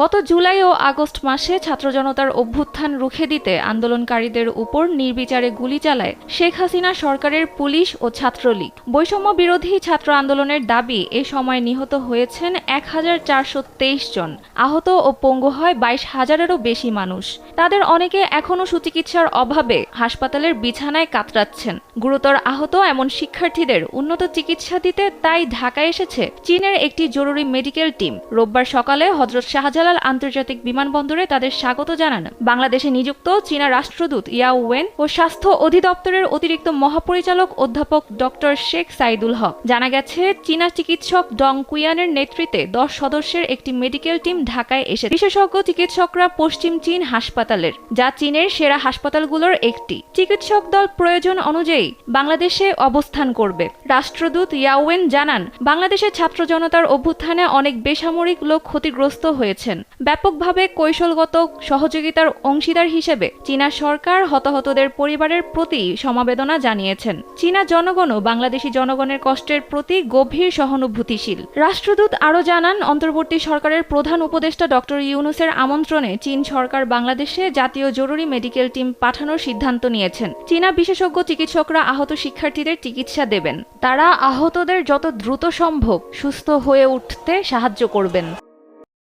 গত জুলাই ও আগস্ট মাসে ছাত্র জনতার অভ্যুত্থান রুখে দিতে আন্দোলনকারীদের উপর নির্বিচারে গুলি চালায় শেখ হাসিনা সরকারের পুলিশ ও ছাত্রলীগ। বৈষম্য বিরোধী ছাত্র আন্দোলনের দাবি এ সময় নিহত হয়েছেন ১,৪২৩ জন, আহত ও পঙ্গু হয় ২২,০০০-এরও বেশি মানুষ। তাদের অনেকে এখনও সুচিকিৎসার অভাবে হাসপাতালের বিছানায় কাতরাচ্ছেন। গুরুতর আহত এমন শিক্ষার্থীদের উন্নত চিকিৎসা দিতে তাই ঢাকায় এসেছে চীনের একটি জরুরি মেডিকেল টিম। রোববার সকালে হযরত শাহজালাল আন্তর্জাতিক বিমানবন্দরে তাদের স্বাগত জানান বাংলাদেশে নিযুক্ত চীনা রাষ্ট্রদূত ইয়াও ওয়েন ও স্বাস্থ্য অধিদপ্তরের অতিরিক্ত মহাপরিচালক অধ্যাপক ডক্টর শেখ সাইদুল হক। জানা গেছে, চীনা চিকিৎসক ডং কুইয়ানের নেতৃত্বে ১০ সদস্যের একটি মেডিকেল টিম ঢাকায় এসেছে। বিশেষজ্ঞ চিকিৎসকরা পশ্চিম চীন হাসপাতালের, যা চীনের সেরা হাসপাতালগুলোর একটি। চিকিৎসক দল প্রয়োজন অনুযায়ী বাংলাদেশে অবস্থান করবে। রাষ্ট্রদূত ইয়াওয়েন জানান, বাংলাদেশের ছাত্র জনতার অভ্যুত্থানে অনেক বেসামরিক লোক ক্ষতিগ্রস্ত হয়েছেন। ব্যাপকভাবে কৌশলগত সহযোগিতার অংশীদার হিসেবে চীনা সরকার হতাহতদের পরিবারের প্রতি সমবেদনা জানিয়েছেন। চীনা জনগণও বাংলাদেশি জনগণের কষ্টের প্রতি গভীর সহানুভূতিশীল। রাষ্ট্রদূত আরও জানান, অন্তর্বর্তী সরকারের প্রধান উপদেষ্টা ডক্টর ইউনূসের আমন্ত্রণে চীন সরকার বাংলাদেশে জাতীয় জরুরি মেডিকেল টিম পাঠানোর সিদ্ধান্ত নিয়েছেন। চীনা বিশেষজ্ঞ চিকিৎসকরা আহত শিক্ষার্থীদের চিকিৎসা দেবেন। তারা আহতদের যত দ্রুত সম্ভব সুস্থ হয়ে উঠতে সাহায্য করবেন।